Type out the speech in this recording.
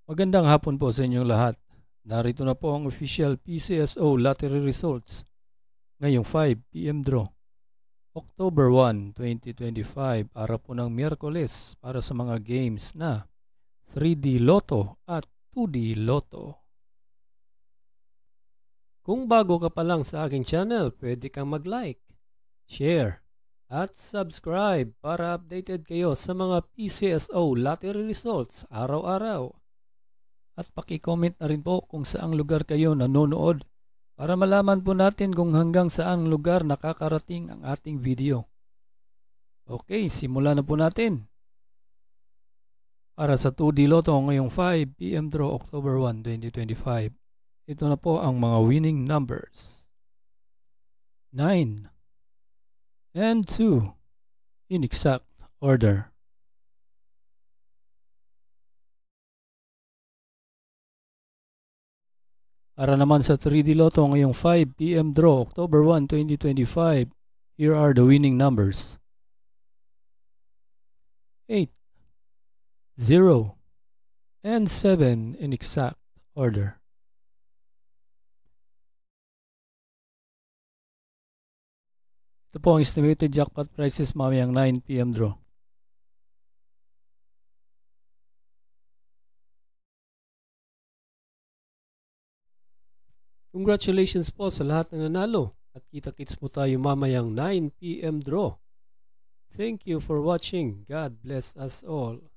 Magandang hapon po sa inyong lahat. Narito na po ang official PCSO lottery results ngayong 5 PM draw. October 1, 2025, araw po ng Miyerkules para sa mga games na 3D Lotto at 2D Lotto. Kung bago ka pa lang sa aking channel, pwede kang mag-like, share, at subscribe para updated kayo sa mga PCSO lottery results araw-araw. At paki-comment na rin po kung saang lugar kayo nanonood para malaman po natin kung hanggang saang lugar nakakarating ang ating video. Okay, simulan na po natin. Para sa 2D Lotto ngayong 5 PM draw October 1, 2025, ito na po ang mga winning numbers. 9 and 2 in exact order. Para naman sa 3D Lotto ngayong 5 PM draw October 1, 2025, here are the winning numbers. 8, 0, and 7 in exact order. Ito po ang estimated jackpot prices mamayang 9 PM draw. Congratulations po sa lahat ng nanalo at kita-kits po tayo mamayang 9 PM draw. Thank you for watching. God bless us all.